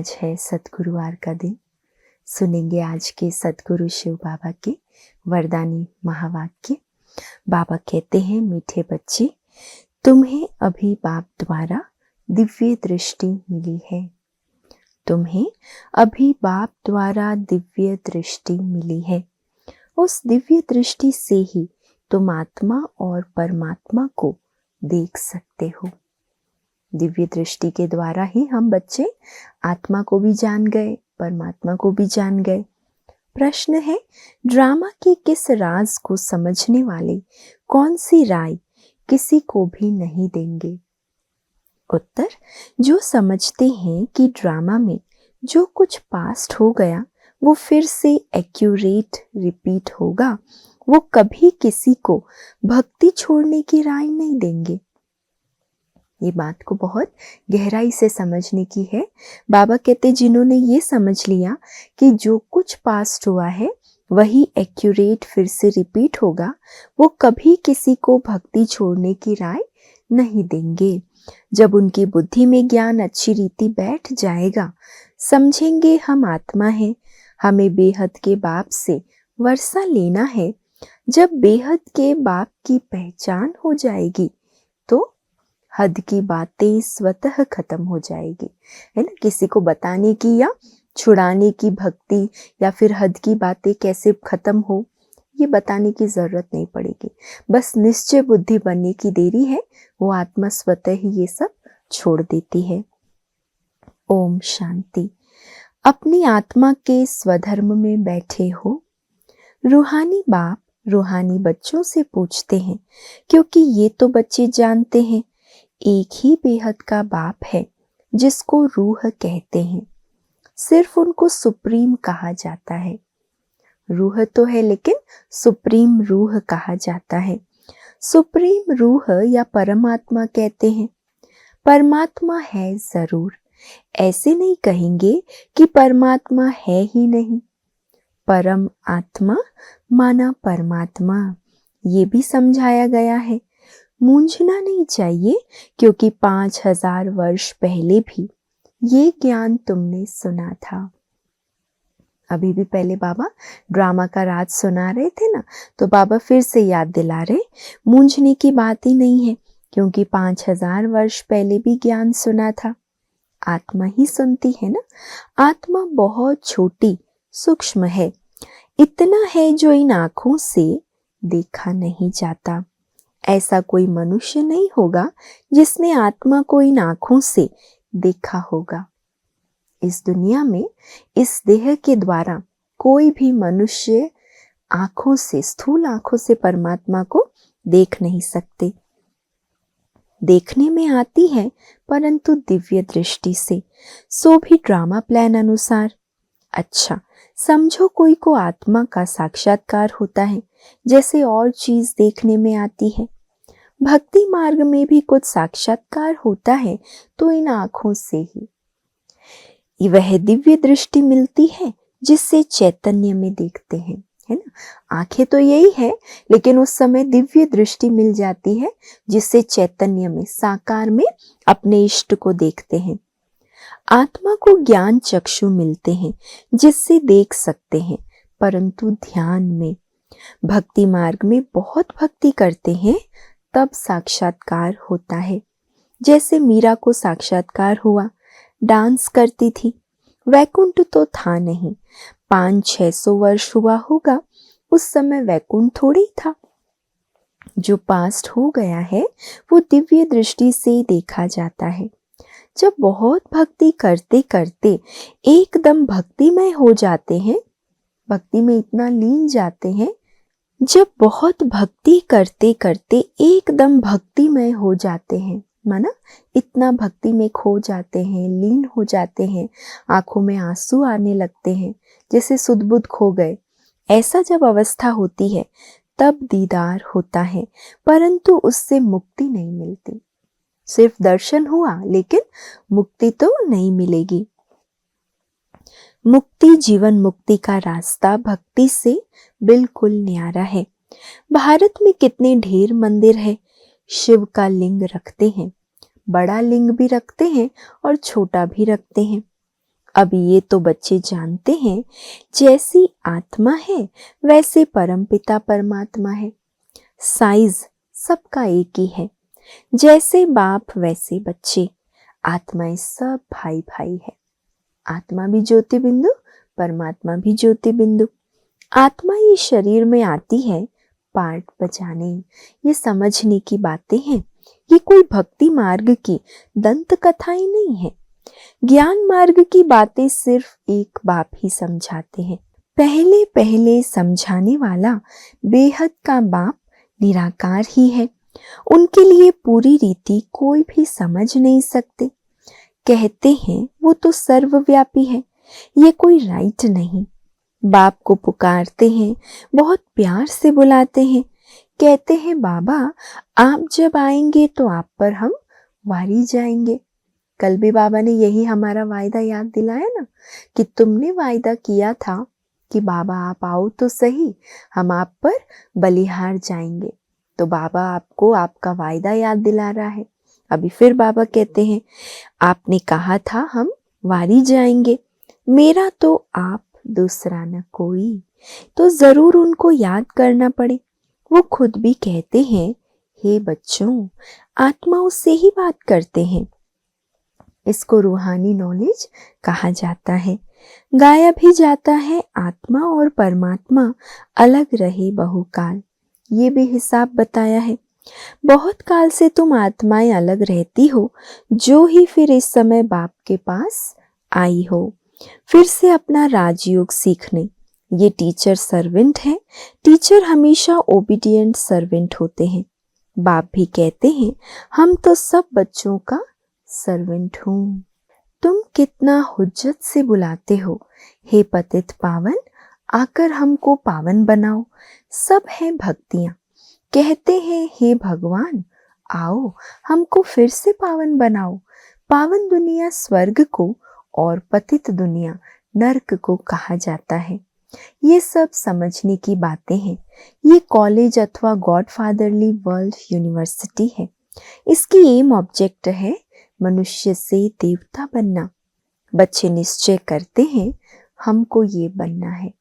आज है सतगुरुवार का दिन। सुनेंगे आज के सतगुरु शिव बाबा के वरदानी महावाक्य। बाबा कहते हैं, मीठे बच्चे, तुम्हें अभी बाप द्वारा दिव्य दृष्टि मिली है। तुम्हें अभी बाप द्वारा दिव्य दृष्टि मिली है। उस दिव्य दृष्टि से ही तुम आत्मा और परमात्मा को देख सकते हो। दिव्य दृष्टि के द्वारा ही हम बच्चे आत्मा को भी जान गए, परमात्मा को भी जान गए। प्रश्न है, ड्रामा के किस राज को समझने वाले कौन सी राय किसी को भी नहीं देंगे? उत्तर, जो समझते हैं कि ड्रामा में जो कुछ पास्ट हो गया वो फिर से एक्यूरेट रिपीट होगा, वो कभी किसी को भक्ति छोड़ने की राय नहीं देंगे। ये बात को बहुत गहराई से समझने की है। बाबा कहते, जिन्होंने ये समझ लिया कि जो कुछ पास्ट हुआ है वही एक्यूरेट फिर से रिपीट होगा, वो कभी किसी को भक्ति छोड़ने की राय नहीं देंगे। जब उनकी बुद्धि में ज्ञान अच्छी रीति बैठ जाएगा, समझेंगे हम आत्मा है, हमें बेहद के बाप से वर्षा लेना है। जब बेहद के बाप की पहचान हो जाएगी तो हद की बातें स्वतः खत्म हो जाएगी, है ना। किसी को बताने की या छुड़ाने की भक्ति या फिर हद की बातें कैसे खत्म हो, ये बताने की जरूरत नहीं पड़ेगी। बस निश्चय बुद्धि बनने की देरी है, वो आत्मा स्वतः ही ये सब छोड़ देती है। ओम शांति। अपनी आत्मा के स्वधर्म में बैठे हो। रूहानी बाप रूहानी बच्चों से पूछते हैं, क्योंकि ये तो बच्चे जानते हैं एक ही बेहद का बाप है जिसको रूह कहते हैं। सिर्फ उनको सुप्रीम कहा जाता है। रूह तो है लेकिन सुप्रीम रूह कहा जाता है। सुप्रीम रूह या परमात्मा कहते हैं। परमात्मा है जरूर, ऐसे नहीं कहेंगे कि परमात्मा है ही नहीं। परम आत्मा माना परमात्मा, ये भी समझाया गया है। मूंझना नहीं चाहिए, क्योंकि 5000 वर्ष पहले भी ये ज्ञान तुमने सुना था। अभी भी पहले बाबा ड्रामा का राज सुना रहे थे ना, तो बाबा फिर से याद दिला रहे, मूंझने की बात ही नहीं है, क्योंकि 5000 वर्ष पहले भी ज्ञान सुना था। आत्मा ही सुनती है ना। आत्मा बहुत छोटी सूक्ष्म है, इतना है जो इन आंखों से देखा नहीं जाता। ऐसा कोई मनुष्य नहीं होगा जिसने आत्मा को इन आंखों से देखा होगा। इस दुनिया में इस देह के द्वारा कोई भी मनुष्य आंखों से, स्थूल आंखों से परमात्मा को देख नहीं सकते। देखने में आती है परंतु दिव्य दृष्टि से, सो भी ड्रामा प्लान अनुसार। अच्छा, समझो कोई को आत्मा का साक्षात्कार होता है जैसे और चीज देखने में आती है। भक्ति मार्ग में भी कुछ साक्षात्कार होता है तो इन आंखों से ही वह दिव्य दृष्टि मिलती है जिससे चैतन्य में देखते हैं, है ना। आंखें तो यही है, लेकिन उस समय दिव्य दृष्टि मिल जाती है जिससे चैतन्य में, साकार में अपने इष्ट को देखते हैं। आत्मा को ज्ञान चक्षु मिलते हैं जिससे देख सकते हैं, परंतु ध्यान में, भक्ति मार्ग में बहुत भक्ति करते हैं तब साक्षात्कार होता है। जैसे मीरा को साक्षात्कार हुआ, डांस करती थी, वैकुंठ तो था नहीं। 500-600 वर्ष हुआ होगा, उस समय वैकुंठ थोड़ी था। जो पास्ट हो गया है वो दिव्य दृष्टि से देखा जाता है। जब बहुत भक्ति करते करते एकदम भक्तिमय हो जाते हैं, भक्ति में इतना लीन जाते हैं, जब बहुत भक्ति करते करते एकदम भक्तिमय हो जाते हैं, माना इतना भक्ति में खो जाते हैं, लीन हो जाते हैं, आंखों में आंसू आने लगते हैं, जैसे सुध-बुध खो गए, ऐसा जब अवस्था होती है तब दीदार होता है, परंतु उससे मुक्ति नहीं मिलती। सिर्फ दर्शन हुआ लेकिन मुक्ति तो नहीं मिलेगी। मुक्ति, जीवन मुक्ति का रास्ता भक्ति से बिल्कुल न्यारा है। भारत में कितने ढेर मंदिर है। शिव का लिंग रखते हैं, बड़ा लिंग भी रखते हैं और छोटा भी रखते हैं। अब ये तो बच्चे जानते हैं, जैसी आत्मा है वैसे परमपिता परमात्मा है। साइज सबका एक ही है, जैसे बाप वैसे बच्चे। आत्माएं सब भाई भाई है। आत्मा भी ज्योति बिंदु, परमात्मा भी ज्योति बिंदु। आत्मा ये शरीर में आती है पार्ट बजाने, ये समझने की बातें हैं। ये कोई भक्ति मार्ग की दंत कथाएं नहीं है। ज्ञान मार्ग की बातें सिर्फ एक बाप ही समझाते हैं। पहले पहले समझाने वाला बेहद का बाप निराकार ही है। उनके लिए पूरी रीति कोई भी समझ नहीं सकते। कहते हैं वो तो सर्वव्यापी है, ये कोई राइट नहीं। बाप को पुकारते हैं, बहुत प्यार से बुलाते हैं। कहते हैं बाबा आप जब आएंगे तो आप पर हम वारी जाएंगे। कल भी बाबा ने यही हमारा वायदा याद दिलाया ना, कि तुमने वायदा किया था कि बाबा आप आओ तो सही, हम आप पर बलिहार जाएंगे। तो बाबा आपको आपका वायदा याद दिला रहा है। अभी फिर बाबा कहते हैं आपने कहा था हम वारी जाएंगे, मेरा तो आप दूसरा न कोई। तो जरूर उनको याद करना पड़े। वो खुद भी कहते हैं हे बच्चों, आत्माओं से ही बात करते हैं। इसको रूहानी नॉलेज कहा जाता है। गाया भी जाता है आत्मा और परमात्मा अलग रहे बहुकाल। ये भी हिसाब बताया है। बहुत काल से तुम आत्माएं अलग रहती हो, जो ही फिर इस समय बाप के पास आई हो फिर से अपना राजयोग सीखने। ये टीचर सर्वेंट है। टीचर हमेशा ओबीडिएंट सर्वेंट होते हैं। बाप भी कहते हैं हम तो सब बच्चों का सर्वेंट हूँ। तुम कितना हुज्जत से बुलाते हो, हे पतित पावन आकर हमको पावन बनाओ। सब है भक्तियाँ। कहते हैं हे भगवान आओ हमको फिर से पावन बनाओ। पावन दुनिया स्वर्ग को और पतित दुनिया नर्क को कहा जाता है। ये सब समझने की बातें हैं। ये कॉलेज अथवा गॉडफादरली वर्ल्ड यूनिवर्सिटी है। इसकी एम ऑब्जेक्ट है मनुष्य से देवता बनना। बच्चे निश्चय करते हैं हमको ये बनना है।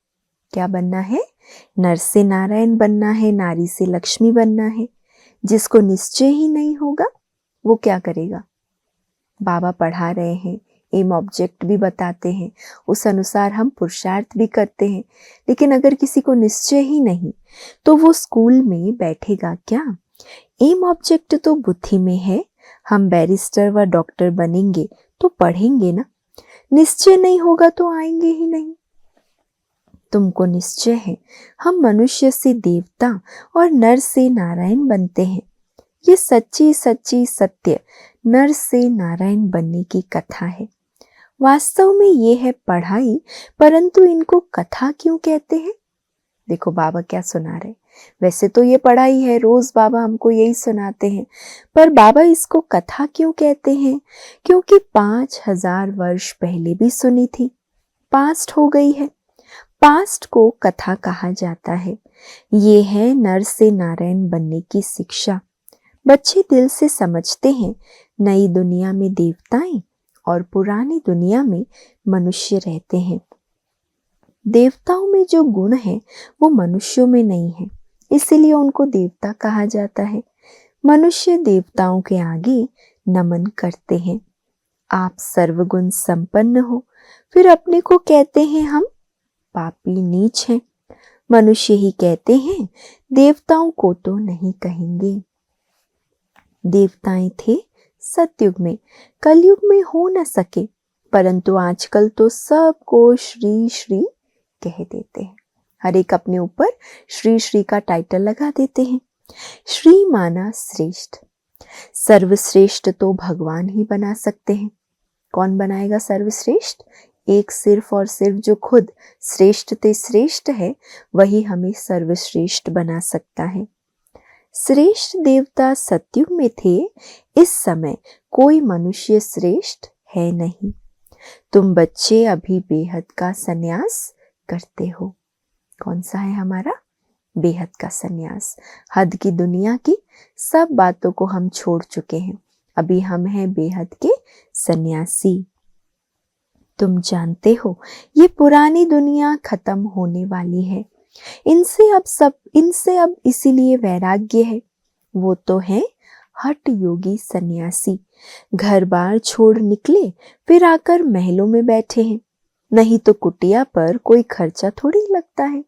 क्या बनना है? नर से नारायण बनना है, नारी से लक्ष्मी बनना है। जिसको निश्चय ही नहीं होगा वो क्या करेगा? बाबा पढ़ा रहे हैं, एम ऑब्जेक्ट भी बताते हैं, उस अनुसार हम पुरुषार्थ भी करते हैं। लेकिन अगर किसी को निश्चय ही नहीं तो वो स्कूल में बैठेगा क्या? एम ऑब्जेक्ट तो बुद्धि में है। हम बैरिस्टर व डॉक्टर बनेंगे तो पढ़ेंगे ना। निश्चय नहीं होगा तो आएंगे ही नहीं। तुमको निश्चय है हम मनुष्य से देवता और नर से नारायण बनते हैं। ये सच्ची सच्ची सत्य नर से नारायण बनने की कथा है। वास्तव में ये है पढ़ाई, परंतु इनको कथा क्यों कहते हैं? देखो बाबा क्या सुना रहे। वैसे तो ये पढ़ाई है, रोज बाबा हमको यही सुनाते हैं, पर बाबा इसको कथा क्यों कहते हैं? क्योंकि 5000 वर्ष पहले भी सुनी थी, पास्ट हो गई है। पास्ट को कथा कहा जाता है। ये है नर से नारायण बनने की शिक्षा। बच्चे दिल से समझते हैं नई दुनिया में देवताएं और पुरानी दुनिया में मनुष्य रहते हैं। देवताओं में जो गुण है वो मनुष्यों में नहीं है, इसीलिए उनको देवता कहा जाता है। मनुष्य देवताओं के आगे नमन करते हैं। आप सर्वगुण संपन्न हो, फिर अपने को कहते हैं हम पापी नीच हैं। मनुष्य ही कहते हैं, देवताओं को तो नहीं कहेंगे। देवताएं थे सतयुग में, कलयुग में हो न सके, परंतु आजकल तो सबको श्री श्री कह देते हैं। हर एक अपने ऊपर श्री श्री का टाइटल लगा देते हैं। श्री माना श्रेष्ठ। सर्वश्रेष्ठ तो भगवान ही बना सकते हैं। कौन बनाएगा सर्वश्रेष्ठ? एक सिर्फ और सिर्फ जो खुद श्रेष्ठ ते श्रेष्ठ है, वही हमें सर्वश्रेष्ठ बना सकता है। श्रेष्ठ देवता सतयुग में थे। इस समय कोई मनुष्य श्रेष्ठ है नहीं। तुम बच्चे अभी बेहद का संन्यास करते हो। कौन सा है हमारा? बेहद का संन्यास। हद की दुनिया की सब बातों को हम छोड़ चुके हैं। अभी हम हैं बेहद के सन्यासी। तुम जानते हो ये पुरानी दुनिया खत्म होने वाली है। इनसे अब इसीलिए वैराग्य है। वो तो है हठ योगी सन्यासी, घर बार छोड़ निकले फिर आकर महलों में बैठे हैं। नहीं तो कुटिया पर कोई खर्चा थोड़ी लगता है।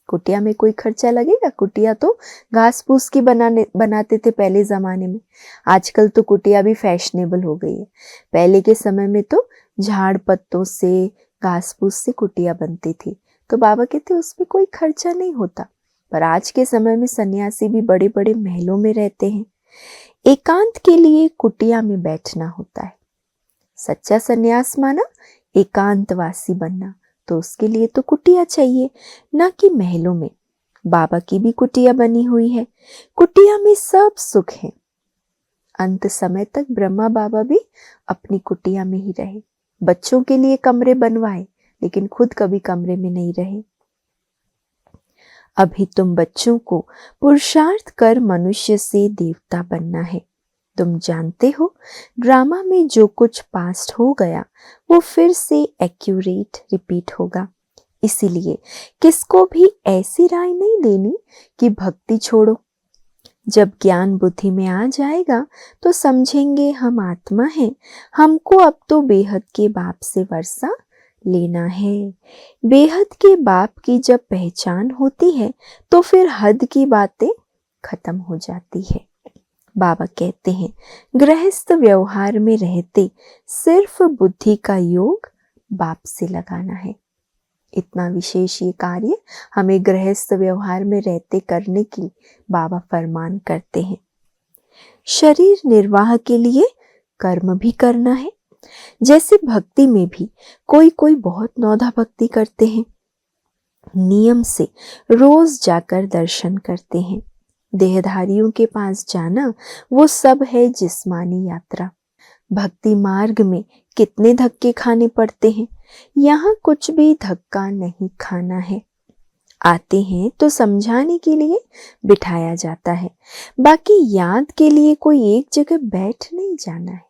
कुटिया में कोई खर्चा लगेगा? कुटिया तो घास फूस की बनाते थे पहले जमाने में। आजकल तो कुटिया भी फैशनेबल हो गई है। पहले के समय में तो झाड़ पत्तों से, घास फूस से कुटिया बनती थी। तो बाबा कहते उसमें कोई खर्चा नहीं होता। पर आज के समय में सन्यासी भी बड़े बड़े महलों में रहते हैं। एकांत के लिए कुटिया में बैठना होता है। सच्चा सन्यास माना एकांतवासी बनना, तो उसके लिए तो कुटिया चाहिए, ना कि महलों में। बाबा की भी कुटिया बनी हुई है। कुटिया में सब सुख है। अंत समय तक ब्रह्मा बाबा भी अपनी कुटिया में ही रहे। बच्चों के लिए कमरे बनवाए, लेकिन खुद कभी कमरे में नहीं रहे। अभी तुम बच्चों को पुरुषार्थ कर मनुष्य से देवता बनना है। तुम जानते हो ड्रामा में जो कुछ पास्ट हो गया वो फिर से एक्यूरेट रिपीट होगा। इसीलिए किसको भी ऐसी राय नहीं देनी कि भक्ति छोड़ो। जब ज्ञान बुद्धि में आ जाएगा तो समझेंगे हम आत्मा हैं, हमको अब तो बेहद के बाप से वर्षा लेना है। बेहद के बाप की जब पहचान होती है तो फिर हद की बातें खत्म हो जाती है। बाबा कहते हैं गृहस्थ व्यवहार में रहते सिर्फ बुद्धि का योग बाप से लगाना है। इतना विशेष ये कार्य हमें गृहस्थ व्यवहार में रहते करने की बाबा फरमान करते हैं। शरीर निर्वाह के लिए कर्म भी करना है। जैसे भक्ति में भी कोई कोई बहुत नौधा भक्ति करते हैं, नियम से रोज जाकर दर्शन करते हैं। देहधारियों के पास जाना वो सब है जिस्मानी यात्रा। भक्ति मार्ग में कितने धक्के खाने पड़ते हैं, यहाँ कुछ भी धक्का नहीं खाना है। आते हैं तो समझाने के लिए बिठाया जाता है, बाकी याद के लिए कोई एक जगह बैठ नहीं जाना है।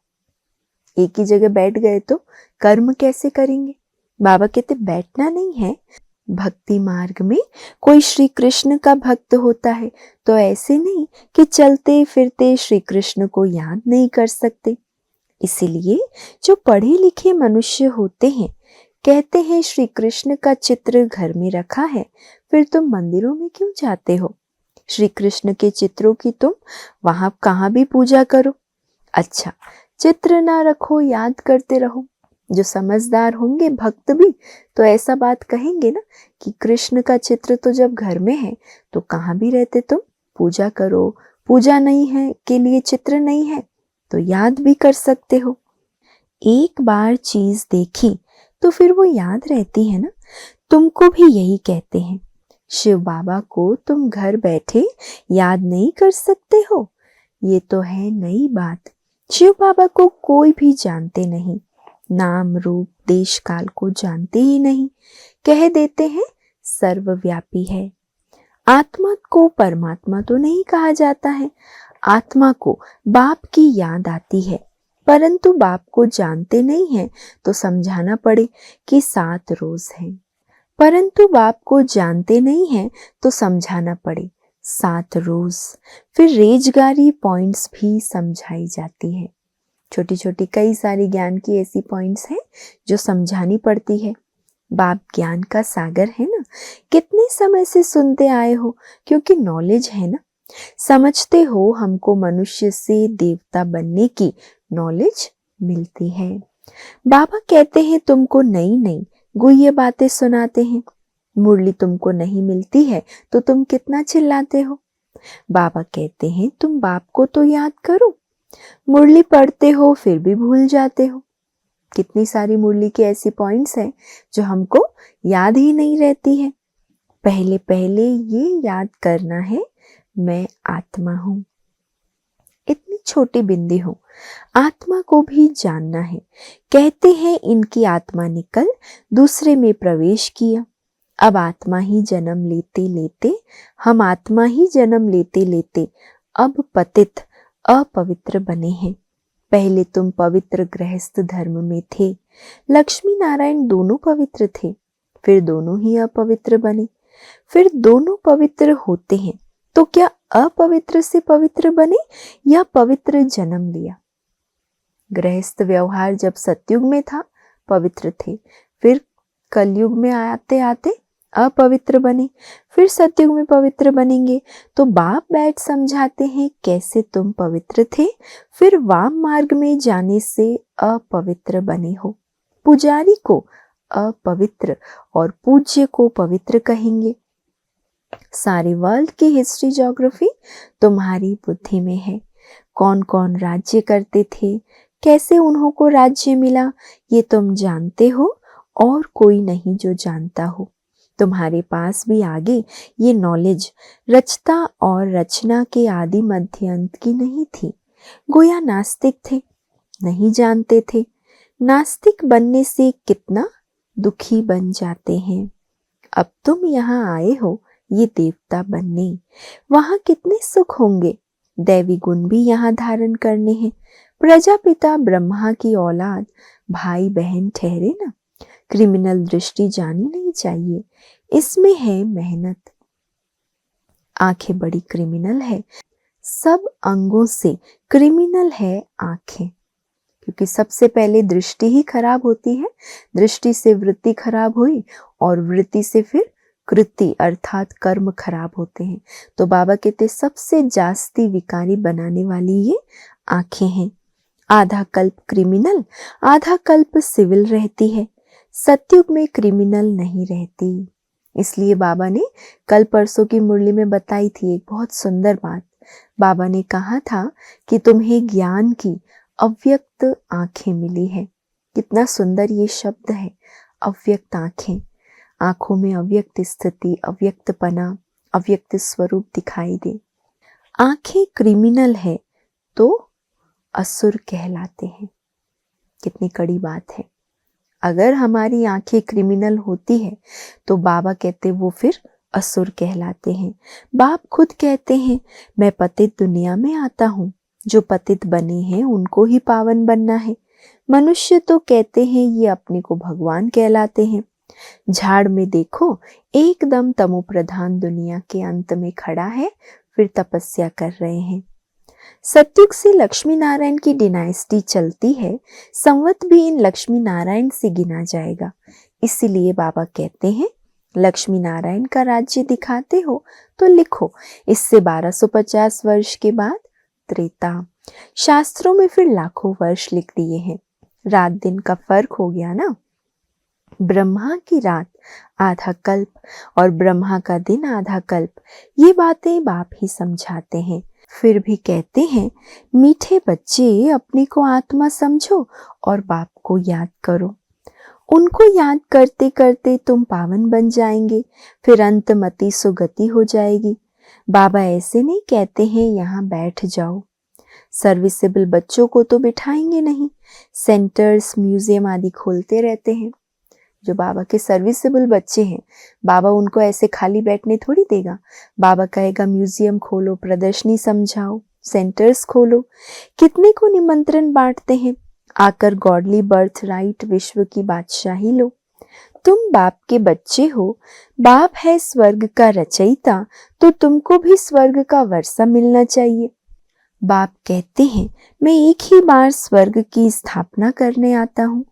एक ही जगह बैठ गए तो कर्म कैसे करेंगे? बाबा कहते बैठना नहीं है। भक्ति मार्ग में कोई श्री कृष्ण का भक्त होता है तो ऐसे नहीं कि चलते फिरते श्री कृष्ण को याद नहीं कर सकते। इसीलिए जो पढ़े लिखे मनुष्य होते हैं कहते हैं श्री कृष्ण का चित्र घर में रखा है, फिर तुम मंदिरों में क्यों जाते हो? श्री कृष्ण के चित्रों की तुम वहां कहाँ भी पूजा करो। अच्छा, चित्र ना रखो, याद करते रहो। जो समझदार होंगे भक्त भी तो ऐसा बात कहेंगे ना कि कृष्ण का चित्र तो जब घर में है तो कहाँ भी रहते तुम पूजा करो। पूजा नहीं है के लिए चित्र नहीं है तो याद भी कर सकते हो। एक बार चीज देखी तो फिर वो याद रहती है ना। तुमको भी यही कहते हैं। शिव बाबा को तुम घर बैठे याद नहीं कर सकते हो, ये तो है नई बात। शिव बाबा को कोई भी जानते नहीं, नाम रूप देश काल को जानते ही नहीं। कह देते हैं सर्वव्यापी है। आत्मा को परमात्मा तो नहीं कहा जाता है। आत्मा को बाप की याद आती है, परंतु बाप को जानते नहीं हैं तो समझाना पड़े कि 7 रोज हैं। परंतु बाप को जानते नहीं हैं तो समझाना पड़े 7 रोज। फिर रेजगारी पॉइंट्स भी समझाई जाती है। छोटी छोटी कई सारी ज्ञान की ऐसी पॉइंट्स हैं जो समझानी पड़ती है। बाप ज्ञान का सागर है ना। कितने समय से सुनते आए हो, क्योंकि नॉलेज है ना। समझते हो हमको मनुष्य से देवता बनने की नॉलेज मिलती है। बाबा कहते हैं तुमको नई नई गुह्य बातें सुनाते हैं। मुरली तुमको नहीं मिलती है तो तुम कितना चिल्लाते हो। बाबा कहते हैं तुम बाप को तो याद करो। मुरली पढ़ते हो फिर भी भूल जाते हो। कितनी सारी मुरली की ऐसी पॉइंट्स हैं जो हमको याद ही नहीं रहती है। पहले पहले ये याद करना है मैं आत्मा हूं। इतनी छोटी बिंदी हूं, आत्मा को भी जानना है। कहते हैं इनकी आत्मा निकल दूसरे में प्रवेश किया। अब आत्मा ही जन्म लेते लेते हम आत्मा ही जन्म लेते लेते अब पतित अपवित्र बने हैं। पहले तुम पवित्र गृहस्थ धर्म में थे, लक्ष्मी नारायण दोनों पवित्र थे, फिर दोनों ही अपवित्र बने। फिर दोनों पवित्र होते हैं तो क्या अपवित्र से पवित्र बने या पवित्र जन्म लिया? गृहस्थ व्यवहार जब सतयुग में था पवित्र थे, फिर कलयुग में आते आते अपवित्र बने, फिर सतयुग में पवित्र बनेंगे। तो बाप बैठ समझाते हैं कैसे तुम पवित्र थे, फिर वाम मार्ग में जाने से अपवित्र बने हो। पुजारी को अपवित्र और पूज्य को पवित्र कहेंगे। सारे वर्ल्ड की हिस्ट्री ज्योग्राफी तुम्हारी बुद्धि में है। कौन कौन राज्य करते थे, कैसे उन्हों को राज्य मिला, ये तुम जानते हो और कोई नहीं जो जानता हो। तुम्हारे पास भी आगे ये नॉलेज रचता और रचना के आदि मध्य अंत की नहीं थी। गोया नास्तिक थे, नहीं जानते थे। नास्तिक बनने से कितना दुखी बन जाते हैं। अब तुम यहाँ आए हो ये देवता बनने, वहां कितने सुख होंगे। दैवी गुण भी यहाँ धारण करने हैं। प्रजापिता ब्रह्मा की औलाद भाई बहन ठहरे ना। क्रिमिनल दृष्टि जानी नहीं चाहिए, इसमें है मेहनत। आंखें बड़ी क्रिमिनल है, सब अंगों से क्रिमिनल है आंखें, क्योंकि सबसे पहले दृष्टि ही खराब होती है। दृष्टि से वृत्ति खराब हुई और वृत्ति से फिर कृति अर्थात कर्म खराब होते हैं। तो बाबा कहते सबसे जास्ती विकारी बनाने वाली ये आंखें हैं। आधा कल्प क्रिमिनल, आधा कल्प सिविल रहती है। सतयुग में क्रिमिनल नहीं रहती। इसलिए बाबा ने कल परसों की मुरली में बताई थी एक बहुत सुंदर बात। बाबा ने कहा था कि तुम्हें ज्ञान की अव्यक्त आंखें मिली है। कितना सुंदर ये शब्द है, अव्यक्त आंखें। आंखों में अव्यक्त स्थिति, अव्यक्तपना, अव्यक्त स्वरूप दिखाई दे। आंखें क्रिमिनल है तो असुर कहलाते हैं। कितनी कड़ी बात है। अगर हमारी आंखें क्रिमिनल होती है तो बाबा कहते वो फिर असुर कहलाते हैं। बाप खुद कहते हैं मैं पतित दुनिया में आता हूँ, जो पतित बने हैं उनको ही पावन बनना है। मनुष्य तो कहते हैं ये अपने को भगवान कहलाते हैं। झाड़ में देखो एकदम तमो प्रधान दुनिया के अंत में खड़ा है, फिर तपस्या कर रहे हैं। सतयुग से लक्ष्मी नारायण की डिनाइस्टी चलती है, संवत भी इन लक्ष्मी नारायण से गिना जाएगा। इसीलिए बाबा कहते हैं लक्ष्मी नारायण का राज्य दिखाते हो तो लिखो, इससे 1250 वर्ष के बाद त्रेता। शास्त्रों में फिर लाखों वर्ष लिख दिए हैं। रात दिन का फर्क हो गया ना। ब्रह्मा की रात आधा कल्प और ब्रह्मा का दिन आधा कल्प, ये बातें बाप ही समझाते हैं। फिर भी कहते हैं मीठे बच्चे अपने को आत्मा समझो और बाप को याद करो। उनको याद करते करते तुम पावन बन जाएंगे, फिर अंतमति सुगति हो जाएगी। बाबा ऐसे नहीं कहते हैं यहाँ बैठ जाओ। सर्विसेबल बच्चों को तो बिठाएंगे नहीं। सेंटर्स, म्यूजियम आदि खोलते रहते हैं। जो बाबा के सर्विसेबल बच्चे हैं, बाबा उनको ऐसे खाली बैठने थोड़ी देगा। बाबा कहेगा म्यूजियम खोलो, प्रदर्शनी समझाओ, सेंटर्स खोलो। कितने को निमंत्रण बांटते हैं, आकर गॉडली बर्थ राइट विश्व की बादशाही लो। तुम बाप के बच्चे हो, बाप है स्वर्ग का रचयिता, तो तुमको भी स्वर्ग का वर्षा मिलना चाहिए। बाप कहते हैं मैं एक ही बार स्वर्ग की स्थापना करने आता हूँ।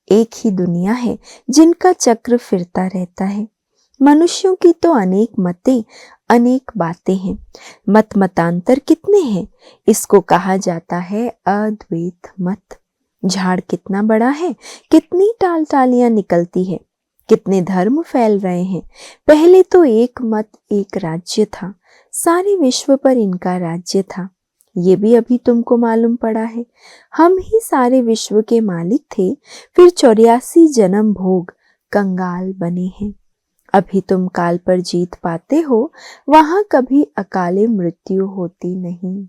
एक ही दुनिया है जिनका चक्र फिरता रहता है। मनुष्यों की तो अनेक मतें, अनेक बातें हैं। मत मतांतर कितने हैं, इसको कहा जाता है अद्वैत मत। झाड़ कितना बड़ा है, कितनी टाल टालियां निकलती है, कितने धर्म फैल रहे हैं। पहले तो एक मत एक राज्य था, सारे विश्व पर इनका राज्य था। ये भी अभी तुमको मालूम पड़ा है। हम ही सारे विश्व के मालिक थे, फिर 84 जन्म भोग कंगाल बने हैं। अभी तुम काल पर जीत पाते हो, वहां कभी अकाले मृत्यु होती नहीं।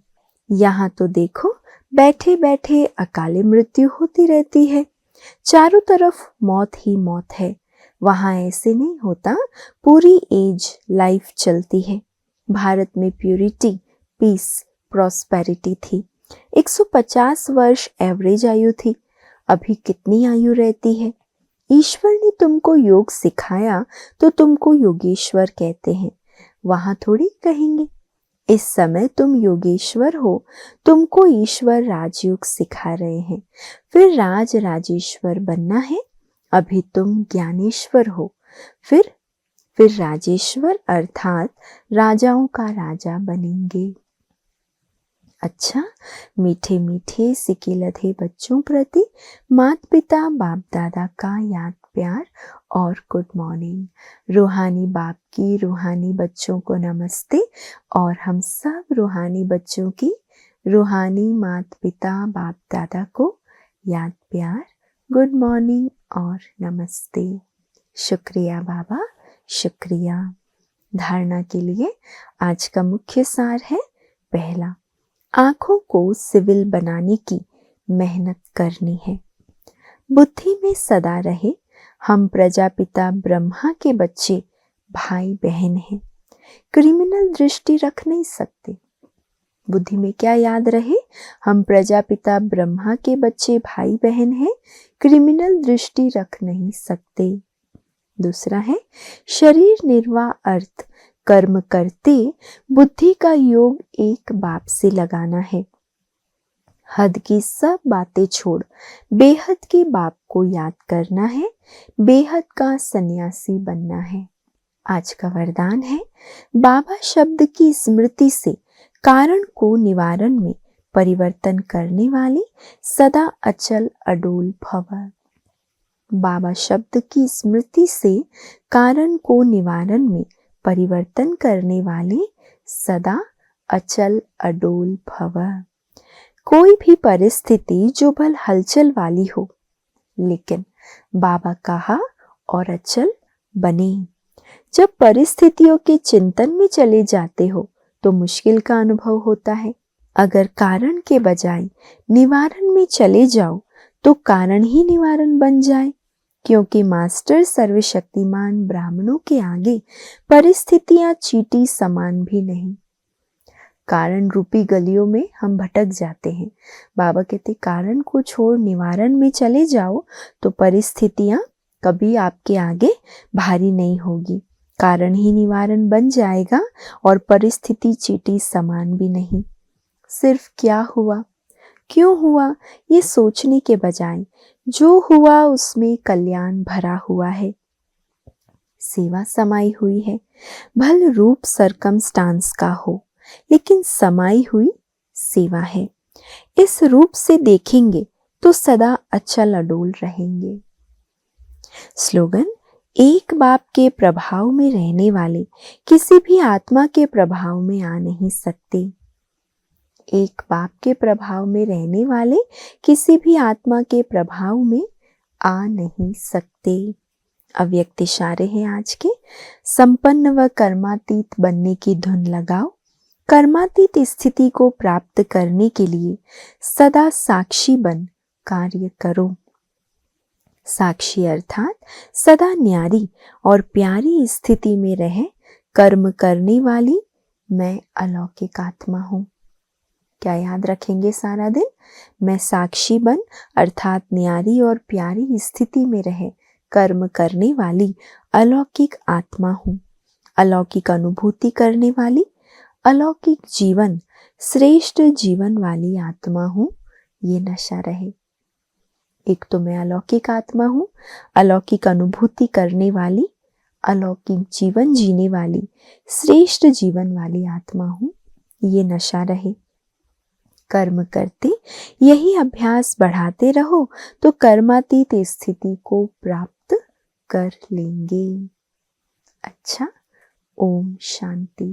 यहाँ तो देखो बैठे बैठे अकाले मृत्यु होती रहती है। चारों तरफ मौत ही मौत है। वहां ऐसे नहीं होता, पूरी एज लाइफ चलती है। भारत में प्यूरिटी, पीस, प्रॉस्पेरिटी थी। 150 वर्ष एवरेज आयु थी। अभी कितनी आयु रहती है। ईश्वर ने तुमको योग सिखाया तो तुमको योगेश्वर कहते हैं, वहां थोड़ी कहेंगे। इस समय तुम योगेश्वर हो, तुमको ईश्वर राजयोग सिखा रहे हैं। फिर राजेश्वर बनना है। अभी तुम ज्ञानेश्वर हो, फिर राजेश्वर अर्थात राजाओं का राजा बनेंगे। अच्छा, मीठे मीठे सिके लधे बच्चों प्रति माता पिता बाप दादा का याद प्यार और गुड मॉर्निंग। रूहानी बाप की रूहानी बच्चों को नमस्ते और हम सब रूहानी बच्चों की रूहानी माता पिता बाप दादा को याद प्यार, गुड मॉर्निंग और नमस्ते। शुक्रिया बाबा, शुक्रिया। धारणा के लिए आज का मुख्य सार है, पहला, आंखों को सिविल बनाने की मेहनत करनी है। बुद्धि में सदा रहे हम प्रजापिता ब्रह्मा के बच्चे भाई बहन हैं, क्रिमिनल दृष्टि रख नहीं सकते। बुद्धि में क्या याद रहे, हम प्रजापिता ब्रह्मा के बच्चे भाई बहन हैं, क्रिमिनल दृष्टि रख नहीं सकते। दूसरा है, शरीर निर्वाह अर्थ कर्म करते बुद्धि का योग एक बाप से लगाना है। हद की सब बातें छोड़ बेहद के बाप को याद करना है, बेहद का सन्यासी बनना है। आज का वरदान है, बाबा शब्द की स्मृति से कारण को निवारण में परिवर्तन करने वाले सदा अचल अडोल भव। बाबा शब्द की स्मृति से कारण को निवारण में परिवर्तन करने वाले सदा अचल अडोल भव। कोई भी परिस्थिति जो भल हलचल वाली हो, लेकिन बाबा कहा और अचल बने। जब परिस्थितियों के चिंतन में चले जाते हो तो मुश्किल का अनुभव होता है। अगर कारण के बजाय निवारण में चले जाओ तो कारण ही निवारण बन जाए, क्योंकि मास्टर सर्वशक्तिमान ब्राह्मणों के आगे परिस्थितियां चींटी समान भी नहीं। कारण रूपी गलियों में हम भटक जाते हैं। बाबा कहते कारण को छोड़ निवारण में चले जाओ तो परिस्थितियां कभी आपके आगे भारी नहीं होगी, कारण ही निवारण बन जाएगा और परिस्थिति चींटी समान भी नहीं। सिर्फ क्या हुआ, क्यों हुआ, ये सोचने के बजाय जो हुआ उसमें कल्याण भरा हुआ है, सेवा समाई हुई है। भल रूप सरकमस्टांस का हो, लेकिन समाई हुई सेवा है। इस रूप से देखेंगे तो सदा अचल अडोल रहेंगे। स्लोगन, एक बाप के प्रभाव में रहने वाले किसी भी आत्मा के प्रभाव में आ नहीं सकते। एक बाप के प्रभाव में रहने वाले किसी भी आत्मा के प्रभाव में आ नहीं सकते। अव्यक्त इशारे हैं आज के। संपन्न व कर्मातीत बनने की धुन लगाओ। कर्मातीत स्थिति को प्राप्त करने के लिए सदा साक्षी बन कार्य करो। साक्षी अर्थात सदा न्यारी और प्यारी स्थिति में रह कर्म करने वाली मैं अलौकिक आत्मा हूँ। क्या याद रखेंगे सारा दिन? मैं साक्षी बन अर्थात न्यारी और प्यारी स्थिति में रहे कर्म करने वाली अलौकिक आत्मा हूँ। अलौकिक अनुभूति करने वाली, अलौकिक जीवन, श्रेष्ठ जीवन वाली आत्मा हूँ। ये नशा रहे। एक तो मैं अलौकिक आत्मा हूँ, अलौकिक अनुभूति करने वाली, अलौकिक जीवन जीने वाली, श्रेष्ठ जीवन वाली आत्मा हूँ। ये नशा रहे। कर्म करते यही अभ्यास बढ़ाते रहो तो कर्मातीत स्थिति को प्राप्त कर लेंगे। अच्छा, ओम शांति।